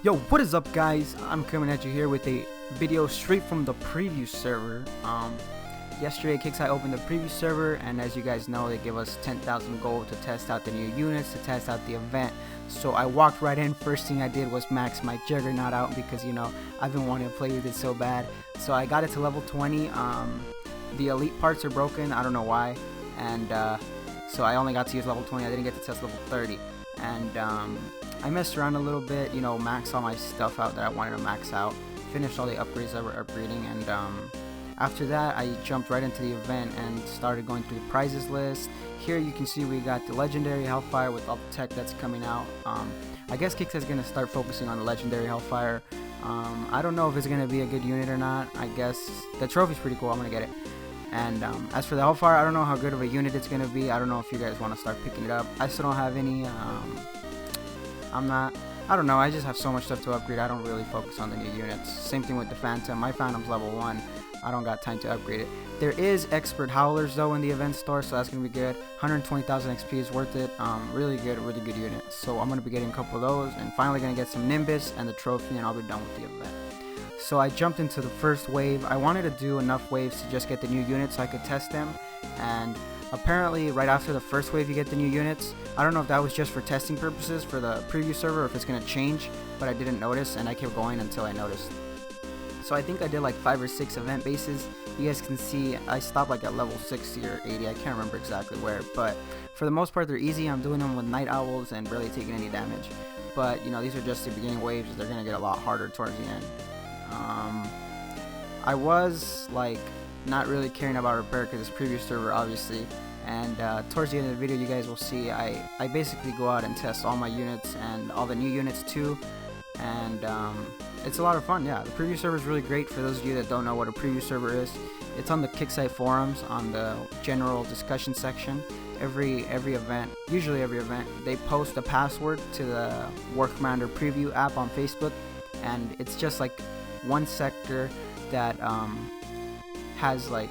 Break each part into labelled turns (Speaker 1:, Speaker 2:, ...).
Speaker 1: Yo, what is up, guys? I'm coming at you here with a video straight from the preview server. Yesterday KixEye opened the preview server, and as you guys know, they give us 10,000 gold to test out the new units, to test out the event. So I walked right in. First thing I did was max my Juggernaut out because, you know, I've been wanting to play with it so bad. So I got it to level 20. The elite parts are broken, I don't know why, and so I only got to use level 20. I didn't get to test level 30, and I messed around a little bit, you know, maxed all my stuff out that I wanted to max out, finished all the upgrades that were upgrading, and after that I jumped right into the event and started going through the prizes list. Here you can see we got the legendary Hellfire with all the tech that's coming out. I guess KixEye is going to start focusing on the legendary Hellfire. I don't know if it's going to be a good unit or not. I guess the trophy's pretty cool. I'm going to get it. And as for the Hellfire, I don't know how good of a unit it's going to be. I don't know if you guys want to start picking it up. I still don't have any. I don't know. I just have so much stuff to upgrade. I don't really focus on the new units. Same thing with the Phantom. My Phantom's level 1. I don't got time to upgrade it. There is Expert Howlers though in the event store, so that's going to be good. 120,000 XP is worth it. Really good unit. So I'm going to be getting a couple of those, and finally going to get some Nimbus and the trophy, and I'll be done with the event. So I jumped into the first wave. I wanted to do enough waves to just get the new units so I could test them, and apparently right after the first wave you get the new units. I don't know if that was just for testing purposes for the preview server or if it's going to change, but I didn't notice, and I kept going until I noticed. So I think I did like 5 or 6 event bases. You guys can see I stopped like at level 60 or 80. I can't remember exactly where, but for the most part they're easy. I'm doing them with Night Owls and barely taking any damage. But you know, these are just the beginning waves. They're going to get a lot harder towards the end. I was like not really caring about repair because it's preview server obviously, and towards the end of the video you guys will see I basically go out and test all my units and all the new units too, and it's a lot of fun. Yeah, the preview server is really great. For those of you that don't know what a preview server is, it's on the KixEye forums on the general discussion section. Every event, usually every event, they post a password to the War Commander preview app on Facebook, and it's just like one sector that has like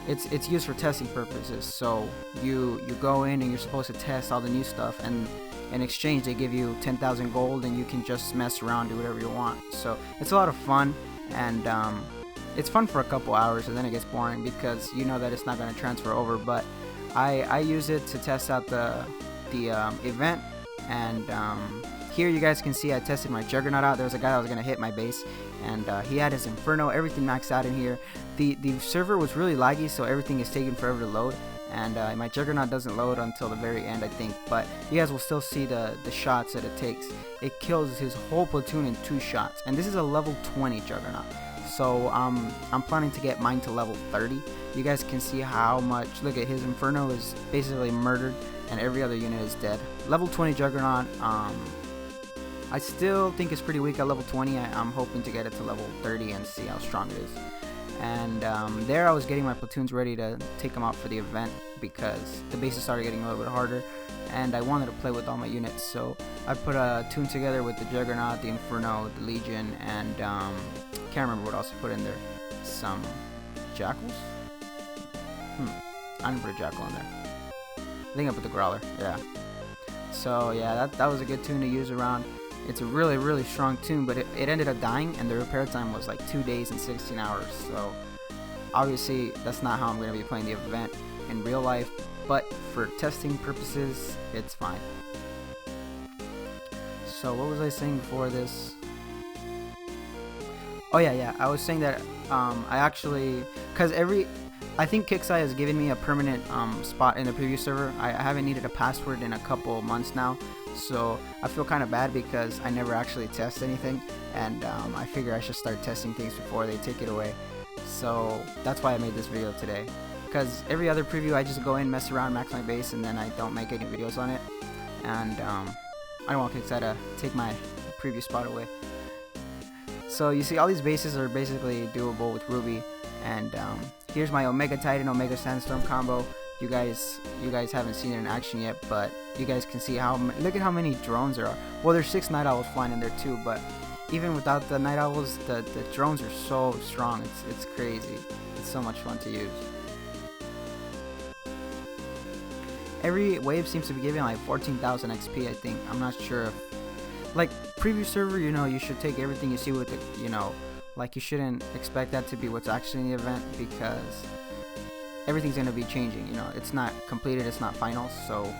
Speaker 1: it's used for testing purposes. So you go in and you're supposed to test all the new stuff, and in exchange they give you 10,000 gold, and you can just mess around, do whatever you want. So it's a lot of fun, and it's fun for a couple hours, and then it gets boring because you know that it's not going to transfer over. But I use it to test out the event, and here you guys can see I tested my Juggernaut out. There was a guy that was going to hit my base, and he had his Inferno, everything maxed out in here. The server was really laggy, so everything is taking forever to load, and my Juggernaut doesn't load until the very end, I think, but you guys will still see the shots that it takes. It kills his whole platoon in 2 shots, and this is a level 20 Juggernaut. So I'm planning to get mine to level 30. You guys can see how much. Look at his Inferno is basically murdered, and every other unit is dead. Level 20 Juggernaut. I still think it's pretty weak at level 20. I'm hoping to get it to level 30 and see how strong it is. And there I was getting my platoons ready to take them out for the event because the bases started getting a little bit harder, and I wanted to play with all my units. So I put a tune together with the Juggernaut, the Inferno, the Legion, and can't remember what else I put in there. Some Jackals? I didn't put a Jackal in there. I think I put the Growler. Yeah. So yeah, that was a good tune to use around. It's a really strong tune, but it ended up dying, and the repair time was like 2 days and 16 hours. So obviously that's not how I'm going to be playing the event in real life, but for testing purposes it's fine. So what was I saying before this? Oh yeah, I was saying that I actually, because I think KixEye has given me a permanent spot in the preview server. I haven't needed a password in a couple months now, so I feel kind of bad because I never actually test anything, and I figure I should start testing things before they take it away. So that's why I made this video today, because every other preview I just go in, mess around, max my base, and then I don't make any videos on it, and I don't want KixEye to take my preview spot away. So you see all these bases are basically doable with Ruby, and here's my Omega Titan, Omega Sandstorm combo. You guys haven't seen it in action yet, but you guys can see look at how many drones there are. Well, there's 6 Night Owls flying in there too, but even without the Night Owls, the drones are so strong. It's crazy. It's so much fun to use. Every wave seems to be giving like 14,000 XP, I think. I'm not sure if like preview server, you know, you should take everything you see with it, you know, like you shouldn't expect that to be what's actually in the event, because everything's going to be changing, you know. It's not completed, it's not final. So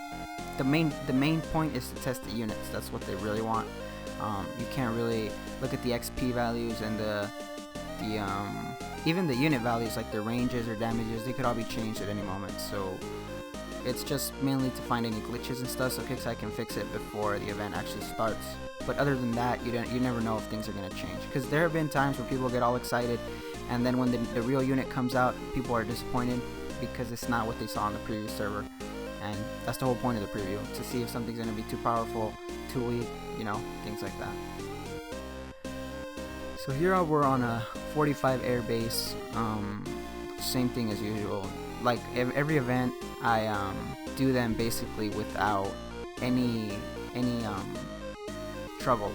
Speaker 1: the main point is to test the units. That's what they really want. You can't really look at the XP values and the even the unit values, like the ranges or damages. They could all be changed at any moment. So it's just mainly to find any glitches and stuff, so Kixeye can fix it before the event actually starts. But other than that, you never know if things are going to change, because there have been times where people get all excited, and then when the real unit comes out, people are disappointed because it's not what they saw on the previous server. And that's the whole point of the preview, to see if something's going to be too powerful, too weak, you know, things like that. So here we're on a 45 air base, same thing as usual. Like every event, I do them basically without any trouble.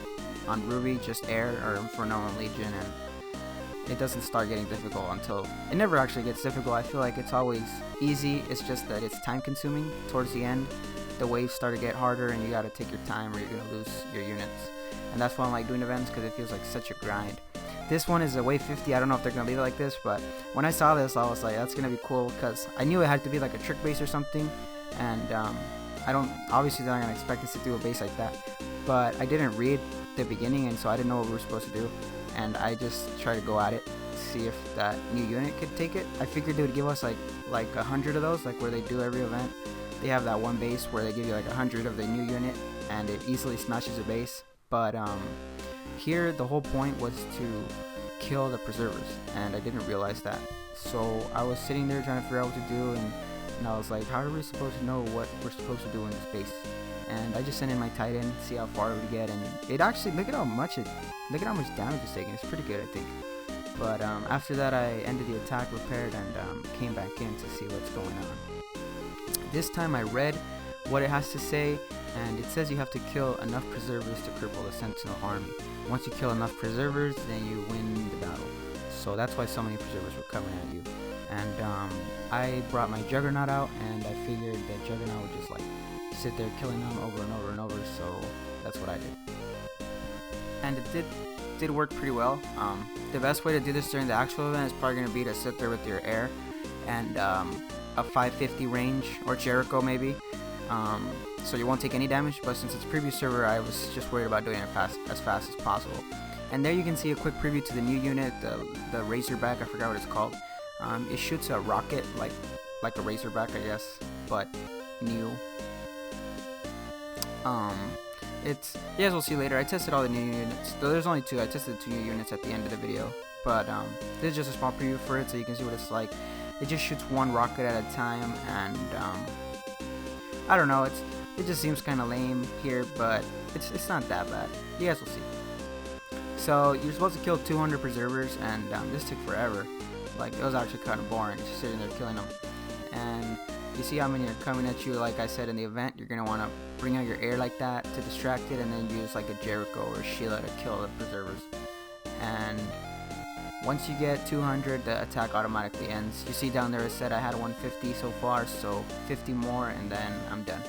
Speaker 1: On Ruby, just air, or Inferno and Legion, and it doesn't start getting difficult until it never actually gets difficult. I feel like it's always easy. It's just that it's time consuming towards the end. The waves start to get harder, and you gotta take your time, or you're gonna lose your units. And that's why I like doing events, because it feels like such a grind. This one is a wave 50. I don't know if they're gonna leave it like this, but when I saw this, I was like, that's gonna be cool, because I knew it had to be like a trick base or something, and obviously they're not gonna expect us to do a base like that. But I didn't read the beginning, and so I didn't know what we were supposed to do, and I just tried to go at it to see if that new unit could take it. I figured they would give us like 100 of those, like where they do every event. They have that one base where they give you like 100 of the new unit, and it easily smashes a base. But here the whole point was to kill the preservers, and I didn't realize that. So I was sitting there trying to figure out what to do, and I was like, how are we supposed to know what we're supposed to do in this base? And I just sent in my Titan, see how far it would get, and it actually, look at how much damage it's taking. It's pretty good, I think. But after that, I ended the attack, repaired, and came back in to see what's going on. This time I read what it has to say, and it says you have to kill enough preservers to cripple the Sentinel army. Once you kill enough preservers, then you win the battle. So that's why so many preservers were coming at you. And I brought my Juggernaut out, and I figured that Juggernaut would just like sit there killing them over and over and over, so that's what I did. And it did work pretty well. The best way to do this during the actual event is probably going to be to sit there with your air and a 550 range, or Jericho maybe, so you won't take any damage. But since it's a preview server, I was just worried about doing it as fast as possible. And there you can see a quick preview to the new unit, the Razorback. I forgot what it's called. It shoots a rocket like a Razorback, I guess, but new. You guys will see later. I tested all the new units. Though there's only two. I tested 2 new units at the end of the video. But this is just a small preview for it, so you can see what it's like. It just shoots one rocket at a time, and I don't know. It just seems kind of lame here, but it's not that bad. You guys will see. So you're supposed to kill 200 preservers, and this took forever. Like, it was actually kind of boring, just sitting there killing them. And you see how many are coming at you. Like I said in the event, you're gonna want to bring out your air like that to distract it, and then use like a Jericho or a Sheila to kill the preservers. And once you get 200, the attack automatically ends. You see down there it said I had 150 so far, so 50 more, and then I'm done.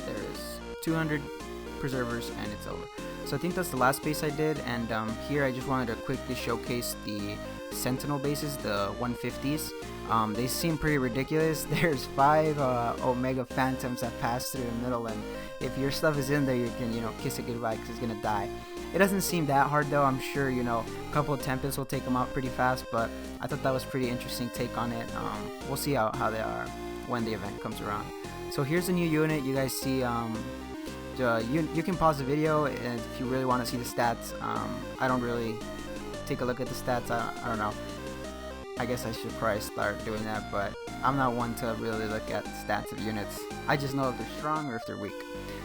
Speaker 1: There is 200 preservers, and it's over. So I think that's the last base I did, and here I just wanted to quickly showcase the Sentinel bases, the 150s. They seem pretty ridiculous. There's 5 Omega Phantoms that pass through the middle, and if your stuff is in there, you can, kiss it goodbye, because it's gonna die. It doesn't seem that hard though. I'm sure, a couple of Tempests will take them out pretty fast, but I thought that was pretty interesting take on it. We'll see how they are when the event comes around. So here's the new unit. You guys see, you can pause the video if you really want to see the stats. I don't really take a look at the stats. I don't know. I guess I should probably start doing that, but I'm not one to really look at stats of units. I just know if they're strong or if they're weak.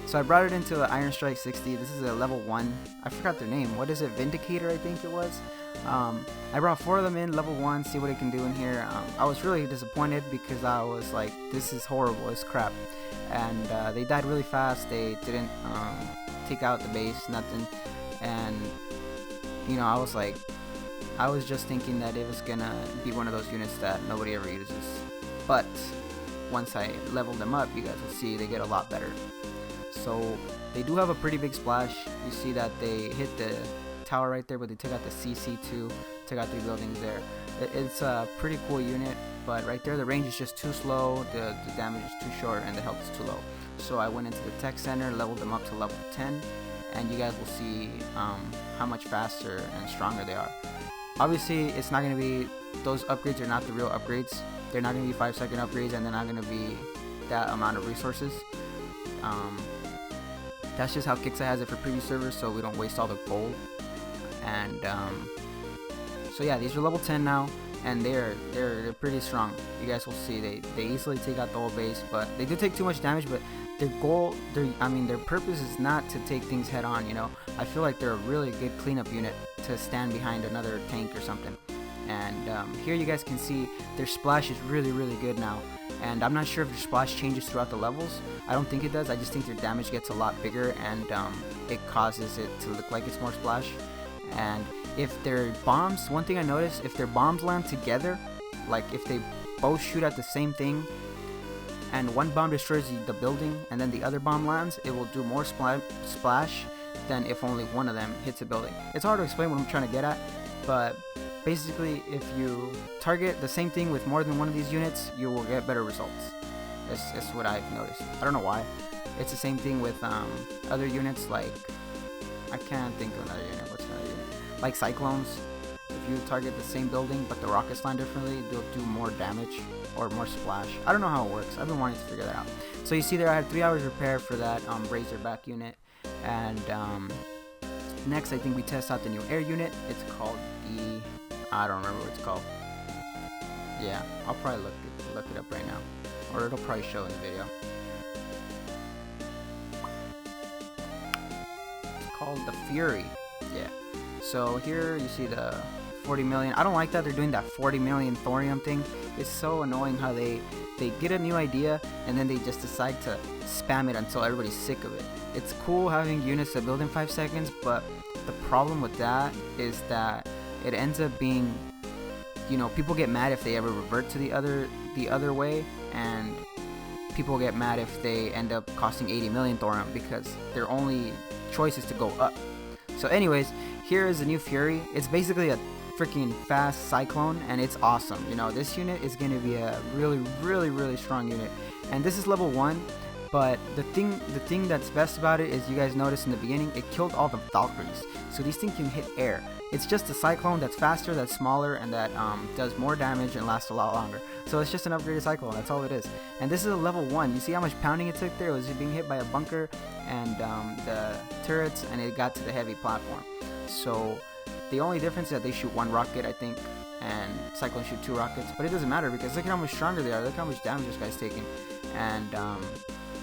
Speaker 1: So I brought it into an Iron Strike 60. This is a level 1. I forgot their name. What is it? Vindicator, I think it was. I brought 4 of them in, level 1, see what it can do in here. I was really disappointed because I was like, this is horrible, it's crap. And they died really fast. They didn't take out the base, nothing. And, I was just thinking that it was gonna be one of those units that nobody ever uses. But once I level them up, you guys will see they get a lot better. So they do have a pretty big splash. You see that they hit the tower right there, but they took out the CC2, took out 3 buildings there. It's a pretty cool unit, but right there the range is just too slow, the damage is too short, and the health is too low. So I went into the tech center, leveled them up to level 10, and you guys will see how much faster and stronger they are. Obviously, it's not going to be, those upgrades are not the real upgrades. They're not going to be 5-second upgrades, and they're not going to be that amount of resources. That's just how Kixeye has it for previous servers, so we don't waste all the gold. And so yeah, these are level 10 now, and they're pretty strong. You guys will see they easily take out the whole base, but they do take too much damage. But their goal, their purpose is not to take things head on. You know, I feel like they're a really good cleanup unit to stand behind another tank or something. And here you guys can see their splash is really good now. And I'm not sure if their splash changes throughout the levels. I don't think it does. I just think their damage gets a lot bigger, and it causes it to look like it's more splash. And if their bombs, one thing I noticed, if their bombs land together, like if they both shoot at the same thing, and one bomb destroys the building and then the other bomb lands, it will do more splash than if only one of them hits a building. It's hard to explain what I'm trying to get at, but basically if you target the same thing with more than one of these units, you will get better results. That's what I've noticed. I don't know why. It's the same thing with other units, like, I can't think of another unit. What's another unit? Like Cyclones. If you target the same building but the rockets land differently, they'll do more damage or more splash. I don't know how it works. I've been wanting to figure that out. So you see there, I had 3 hours repair for that Razorback unit. And next, I think we test out the new air unit. It's called the, I don't remember what it's called. Yeah, I'll probably look it up right now, or it'll probably show in the video. It's called the Fury. Yeah. So here you see the 40 million. I don't like that they're doing that 40 million thorium thing. It's so annoying how they get a new idea and then they just decide to spam it until everybody's sick of it. It's cool having units that build in 5 seconds, but the problem with that is that it ends up being, you know, people get mad if they ever revert to the other way, and people get mad if they end up costing 80 million thorium because their only choice is to go up. So anyways, here is the new Fury. It's basically a freaking fast Cyclone, and it's awesome. You know, this unit is going to be a really strong unit, and this is level 1. But the thing that's best about it is, you guys noticed in the beginning, it killed all the Valkyries. So these things can hit air. It's just a Cyclone that's faster, that's smaller, and that does more damage and lasts a lot longer. So it's just an upgraded Cyclone, that's all it is. And this is a level 1. You see how much pounding it took there? It was being hit by a bunker and the turrets, and it got to the heavy platform. So the only difference is that they shoot 1 rocket, I think, and Cyclone shoot 2 rockets. But it doesn't matter, because look at how much stronger they are. Look how much damage this guy's taking. And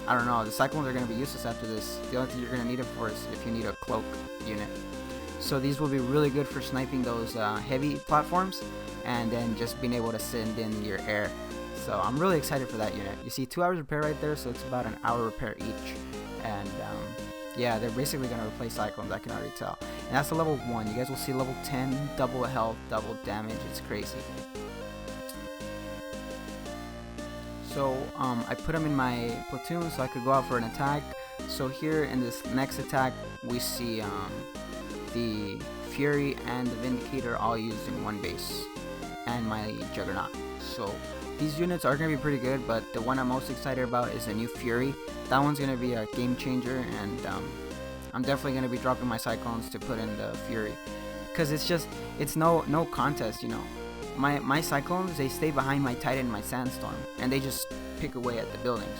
Speaker 1: I don't know, the Cyclones are going to be useless after this. The only thing you're going to need it for is if you need a cloak unit. So these will be really good for sniping those heavy platforms, and then just being able to send in your air. So I'm really excited for that unit. You see 2 hours repair right there, so it's about an hour repair each. And yeah, they're basically going to replace Cyclones, I can already tell. And that's the level 1. You guys will see level 10, double health, double damage. It's crazy. So I put them in my platoon so I could go out for an attack. So here in this next attack, we see the Fury and the Vindicator all used in one base, and my Juggernaut. So these units are going to be pretty good, but the one I'm most excited about is the new Fury. That one's going to be a game changer, and I'm definitely going to be dropping my Cyclones to put in the Fury, because it's no contest, you know. My Cyclones, they stay behind my Titan and my Sandstorm, and they just pick away at the buildings.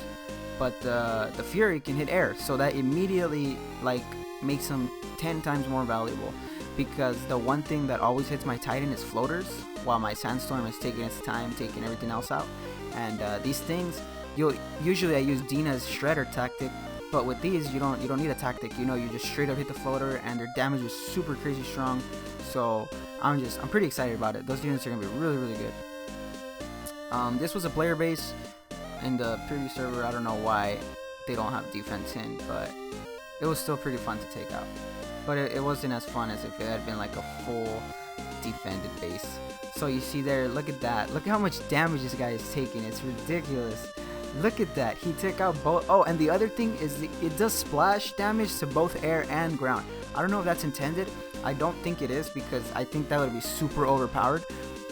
Speaker 1: But the Fury can hit air, so that immediately makes them 10 times more valuable, because the one thing that always hits my Titan is floaters, while my Sandstorm is taking its time, taking everything else out. And these things, usually I use Dina's Shredder tactic, but with these you don't need a tactic. You know, you just straight up hit the floater, and their damage is super crazy strong. So I'm pretty excited about it. Those units are gonna be really good. This was a player base in the previous server. I don't know why they don't have defense in, but it was still pretty fun to take out. But it wasn't as fun as if it had been like a full defended base. So you see there, look at that. Look at how much damage this guy is taking. It's ridiculous. Look at that. He took out both. Oh, and the other thing is it does splash damage to both air and ground. I don't know if that's intended. I don't think it is, because I think that would be super overpowered.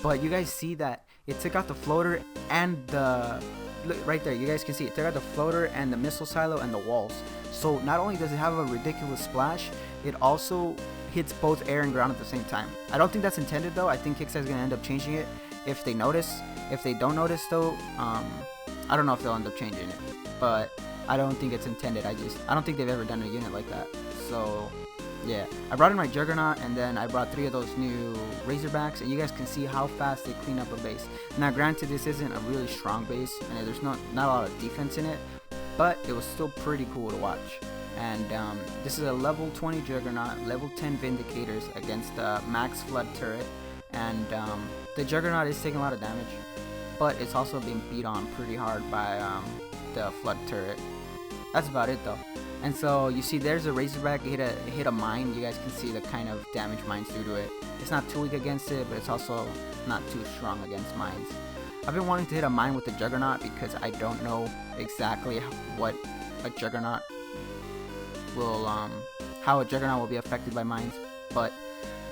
Speaker 1: But you guys see that it took out the floater and the... Look, right there, you guys can see it took out the floater and the missile silo and the walls. So not only does it have a ridiculous splash, it also hits both air and ground at the same time. I don't think that's intended though. I think Kixeye is going to end up changing it if they notice. If they don't notice though, I don't know if they'll end up changing it. But I don't think it's intended. I don't think they've ever done a unit like that. So yeah, I brought in my Juggernaut, and then I brought 3 of those new Razorbacks, and you guys can see how fast they clean up a base. Now granted, this isn't a really strong base, and there's not a lot of defense in it, but it was still pretty cool to watch. And this is a level 20 Juggernaut, level 10 Vindicators against the Max Flood turret, and the Juggernaut is taking a lot of damage, but it's also being beat on pretty hard by the Flood turret. That's about it though. And so you see there's a Razorback, it hit a mine. You guys can see the kind of damage mines do to it. It's not too weak against it, but it's also not too strong against mines. I've been wanting to hit a mine with the Juggernaut because I don't know exactly what a Juggernaut will, how a Juggernaut will be affected by mines, but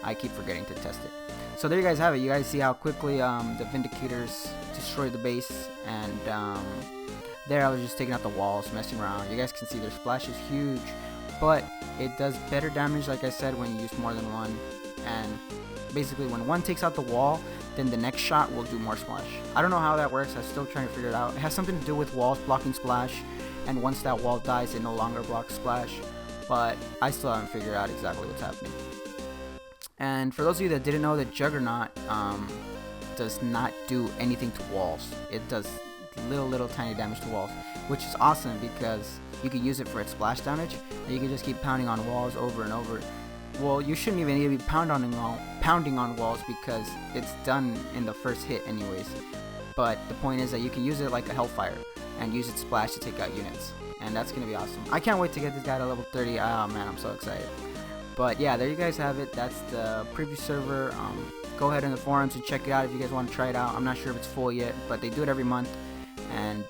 Speaker 1: I keep forgetting to test it. So there you guys have it. You guys see how quickly the Vindicators destroy the base, and there I was just taking out the walls, messing around. You guys can see their splash is huge, but it does better damage, like I said, when you use more than one. And basically when one takes out the wall, then the next shot will do more splash. I don't know how that works. I'm still trying to figure it out. It has something to do with walls blocking splash, and once that wall dies, it no longer blocks splash. But I still haven't figured out exactly what's happening. And for those of you that didn't know, the Juggernaut does not do anything to walls. It does little tiny damage to walls, which is awesome because you can use it for its splash damage, and you can just keep pounding on walls over and over. Well, you shouldn't even need to be pounding on walls because it's done in the first hit anyways. But the point is that you can use it like a Hellfire and use its splash to take out units, and that's gonna be awesome. I can't wait to get this guy to level 30. Oh man, I'm so excited. But yeah, there you guys have it. That's the preview server. Go ahead in the forums and check it out if you guys want to try it out. I'm not sure if it's full yet, but they do it every month. And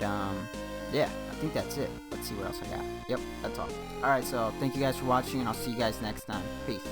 Speaker 1: yeah, I think that's it. Let's see what else I got. Yep, that's all. Alright, so thank you guys for watching, and I'll see you guys next time. Peace.